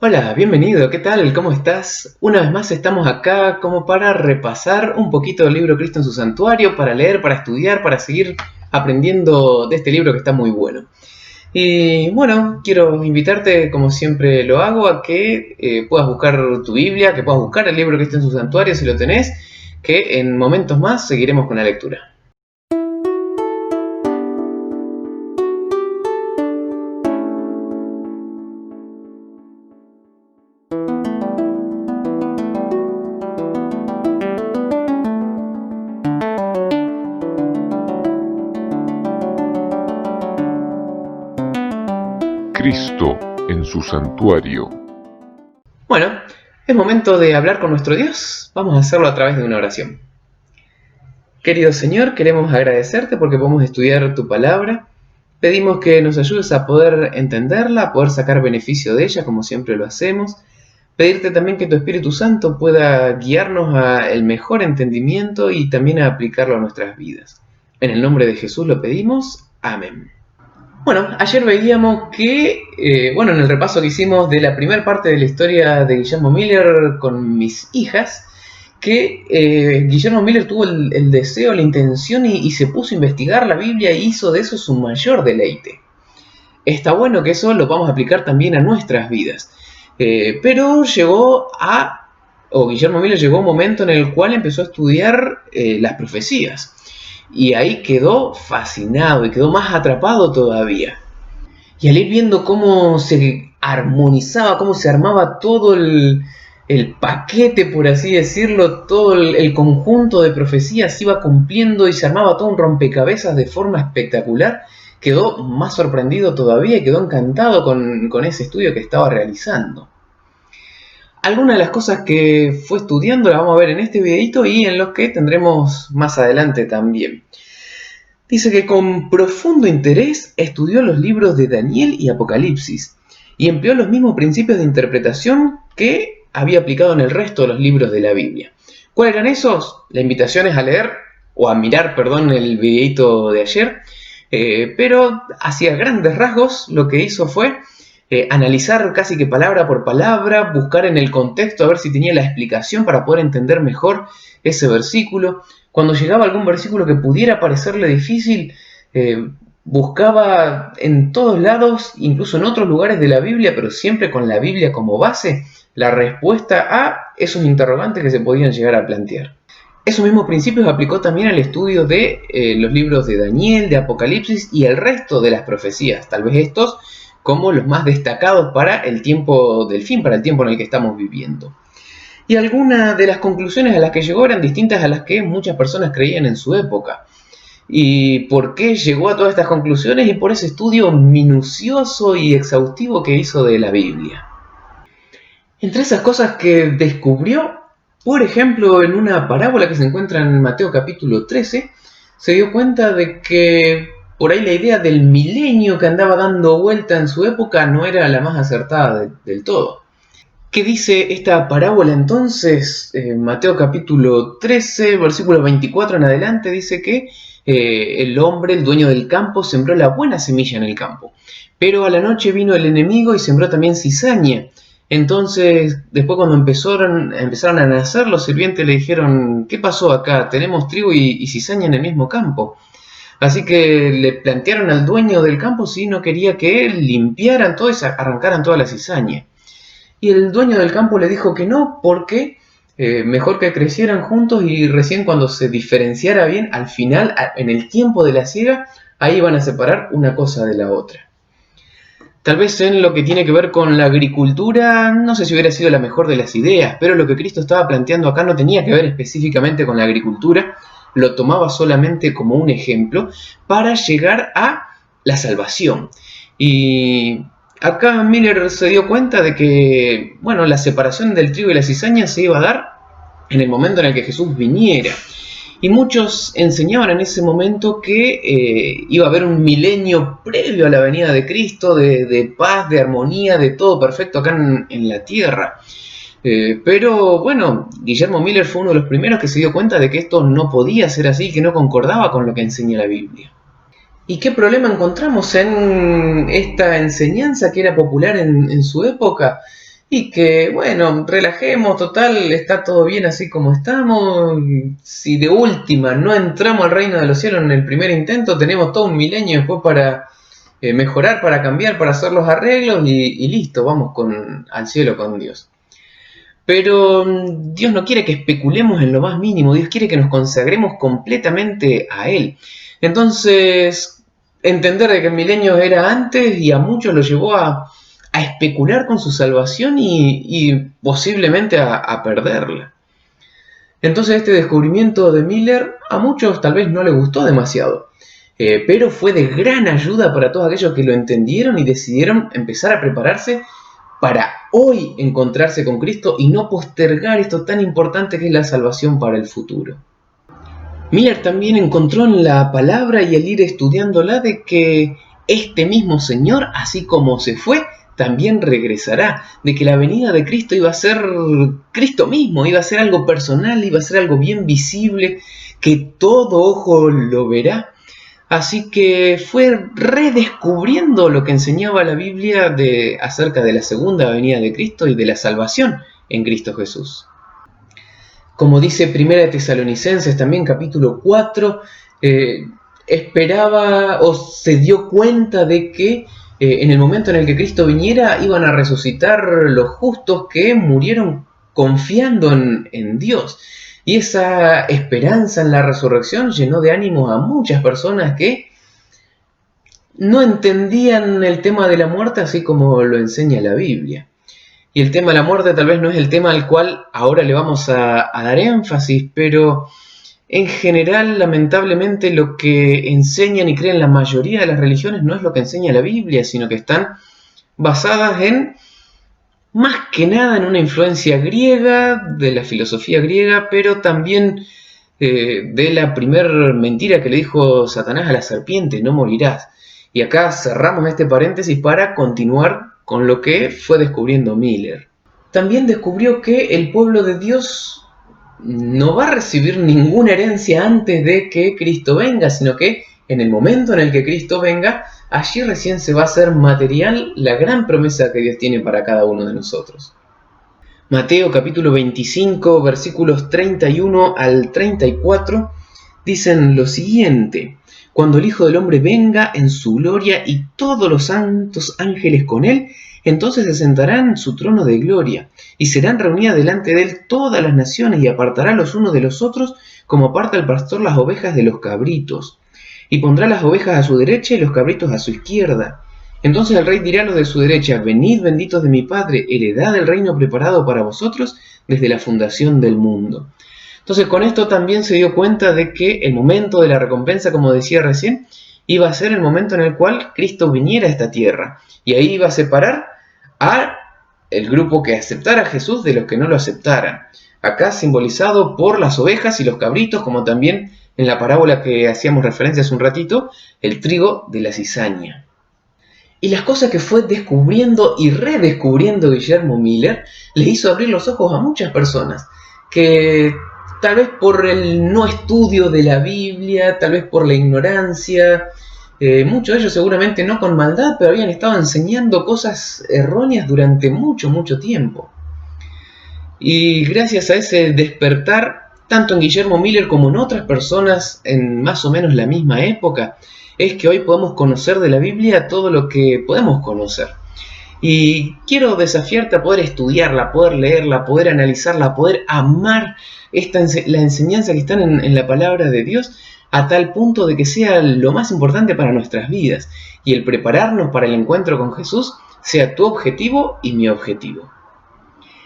Hola, bienvenido, ¿qué tal? ¿Cómo estás? Una vez más estamos acá como para repasar un poquito del libro Cristo en su santuario, para leer, para estudiar, para seguir aprendiendo de este libro que está muy bueno. Y bueno, quiero invitarte, como siempre lo hago, a que puedas buscar tu Biblia, que puedas buscar el libro Cristo en su santuario si lo tenés, que en momentos más seguiremos con la lectura. Cristo en su santuario. Bueno, es momento de hablar con nuestro Dios. Vamos a hacerlo a través de una oración. Querido Señor, queremos agradecerte porque podemos estudiar tu palabra. Pedimos que nos ayudes a poder entenderla, a poder sacar beneficio de ella, como siempre lo hacemos. Pedirte también que tu Espíritu Santo pueda guiarnos a el mejor entendimiento y también a aplicarlo a nuestras vidas. En el nombre de Jesús lo pedimos. Amén. Bueno, ayer veíamos que, en el repaso que hicimos de la primera parte de la historia de Guillermo Miller con mis hijas, que Guillermo Miller tuvo el deseo, la intención y se puso a investigar la Biblia y hizo de eso su mayor deleite. Está bueno que eso lo vamos a aplicar también a nuestras vidas. Pero Guillermo Miller llegó a un momento en el cual empezó a estudiar las profecías. Y ahí quedó fascinado y quedó más atrapado todavía. Y al ir viendo cómo se armonizaba, cómo se armaba todo el paquete, por así decirlo, todo el conjunto de profecías se iba cumpliendo y se armaba todo un rompecabezas de forma espectacular, quedó más sorprendido todavía y quedó encantado con ese estudio que estaba realizando. Algunas de las cosas que fue estudiando las vamos a ver en este videito y en los que tendremos más adelante también. Dice que con profundo interés estudió los libros de Daniel y Apocalipsis y empleó los mismos principios de interpretación que había aplicado en el resto de los libros de la Biblia. ¿Cuáles eran esos? La invitación es a leer, o a mirar, perdón, el videito de ayer, pero hacia grandes rasgos lo que hizo fue analizar casi que palabra por palabra, buscar en el contexto a ver si tenía la explicación para poder entender mejor ese versículo. Cuando llegaba algún versículo que pudiera parecerle difícil, buscaba en todos lados, incluso en otros lugares de la Biblia, pero siempre con la Biblia como base, la respuesta a esos interrogantes que se podían llegar a plantear. Esos mismos principios aplicó también al estudio de los libros de Daniel, de Apocalipsis y el resto de las profecías, tal vez estos como los más destacados para el tiempo del fin, para el tiempo en el que estamos viviendo. Y algunas de las conclusiones a las que llegó eran distintas a las que muchas personas creían en su época. ¿Y por qué llegó a todas estas conclusiones? Y por ese estudio minucioso y exhaustivo que hizo de la Biblia. Entre esas cosas que descubrió, por ejemplo, en una parábola que se encuentra en Mateo capítulo 13, se dio cuenta de que por ahí la idea del milenio que andaba dando vuelta en su época no era la más acertada del todo. ¿Qué dice esta parábola entonces? Mateo capítulo 13, versículo 24 en adelante, dice que el hombre, el dueño del campo, sembró la buena semilla en el campo. Pero a la noche vino el enemigo y sembró también cizaña. Entonces, después cuando empezaron a nacer, los sirvientes le dijeron, ¿qué pasó acá? Tenemos trigo y cizaña en el mismo campo. Así que le plantearon al dueño del campo si no quería que limpiaran todo y arrancaran toda la cizaña. Y el dueño del campo le dijo que no, porque mejor que crecieran juntos y recién cuando se diferenciara bien, al final, en el tiempo de la siega, ahí van a separar una cosa de la otra. Tal vez en lo que tiene que ver con la agricultura, no sé si hubiera sido la mejor de las ideas, pero lo que Cristo estaba planteando acá no tenía que ver específicamente con la agricultura, lo tomaba solamente como un ejemplo para llegar a la salvación. Y acá Miller se dio cuenta de que, la separación del trigo y la cizaña se iba a dar en el momento en el que Jesús viniera. Y muchos enseñaban en ese momento que iba a haber un milenio previo a la venida de Cristo, de paz, de armonía, de todo perfecto acá en la tierra. Pero Guillermo Miller fue uno de los primeros que se dio cuenta de que esto no podía ser así, que no concordaba con lo que enseña la Biblia. ¿Y qué problema encontramos en esta enseñanza que era popular en su época? y que, bueno, relajemos, total, está todo bien así como estamos. Si de última no entramos al reino de los cielos en el primer intento, tenemos todo un milenio después para mejorar, para cambiar, para hacer los arreglos y listo, vamos al cielo con Dios. Pero Dios no quiere que especulemos en lo más mínimo, Dios quiere que nos consagremos completamente a Él. Entonces, entender de que el milenio era antes y a muchos lo llevó a especular con su salvación y posiblemente a perderla. Entonces este descubrimiento de Miller a muchos tal vez no le gustó demasiado, pero fue de gran ayuda para todos aquellos que lo entendieron y decidieron empezar a prepararse para hoy encontrarse con Cristo y no postergar esto tan importante que es la salvación para el futuro. Miller también encontró en la palabra y al ir estudiándola de que este mismo Señor, así como se fue, también regresará, de que la venida de Cristo iba a ser Cristo mismo, iba a ser algo personal, iba a ser algo bien visible, que todo ojo lo verá. Así que fue redescubriendo lo que enseñaba la Biblia acerca de la segunda venida de Cristo y de la salvación en Cristo Jesús. Como dice Primera de Tesalonicenses, también capítulo 4, esperaba o se dio cuenta de que en el momento en el que Cristo viniera iban a resucitar los justos que murieron confiando en Dios. Y esa esperanza en la resurrección llenó de ánimo a muchas personas que no entendían el tema de la muerte así como lo enseña la Biblia. Y el tema de la muerte tal vez no es el tema al cual ahora le vamos a dar énfasis, pero en general, lamentablemente, lo que enseñan y creen la mayoría de las religiones no es lo que enseña la Biblia, sino que están basadas más que nada en una influencia griega, de la filosofía griega, pero también de la primer mentira que le dijo Satanás a la serpiente: no morirás. Y acá cerramos este paréntesis para continuar con lo que fue descubriendo Miller. También descubrió que el pueblo de Dios no va a recibir ninguna herencia antes de que Cristo venga, sino que en el momento en el que Cristo venga, allí recién se va a hacer material la gran promesa que Dios tiene para cada uno de nosotros. Mateo capítulo 25, versículos 31 al 34, dicen lo siguiente: cuando el Hijo del Hombre venga en su gloria y todos los santos ángeles con él, entonces se sentarán en su trono de gloria, y serán reunidas delante de él todas las naciones, y apartará los unos de los otros, como aparta el pastor las ovejas de los cabritos. Y pondrá las ovejas a su derecha y los cabritos a su izquierda. Entonces el rey dirá a los de su derecha: venid, benditos de mi Padre, heredad del reino preparado para vosotros desde la fundación del mundo. Entonces con esto también se dio cuenta de que el momento de la recompensa, como decía recién, iba a ser el momento en el cual Cristo viniera a esta tierra. Y ahí iba a separar a el grupo que aceptara a Jesús de los que no lo aceptaran. Acá simbolizado por las ovejas y los cabritos, como también en la parábola que hacíamos referencia hace un ratito, el trigo de la cizaña. Y las cosas que fue descubriendo y redescubriendo Guillermo Miller le hizo abrir los ojos a muchas personas que tal vez por el no estudio de la Biblia, tal vez por la ignorancia, muchos de ellos seguramente no con maldad, pero habían estado enseñando cosas erróneas durante mucho tiempo. Y gracias a ese despertar, tanto en Guillermo Miller como en otras personas en más o menos la misma época, es que hoy podemos conocer de la Biblia todo lo que podemos conocer. Y quiero desafiarte a poder estudiarla, poder leerla, poder analizarla, poder amar la enseñanza que está en la palabra de Dios, a tal punto de que sea lo más importante para nuestras vidas, y el prepararnos para el encuentro con Jesús sea tu objetivo y mi objetivo.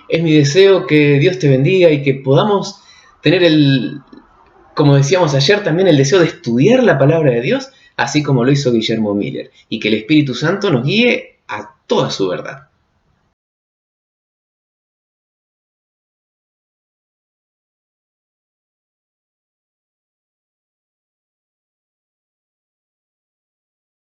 Es mi deseo que Dios te bendiga y que podamos tener como decíamos ayer, también el deseo de estudiar la palabra de Dios, así como lo hizo Guillermo Miller, y que el Espíritu Santo nos guíe a toda su verdad.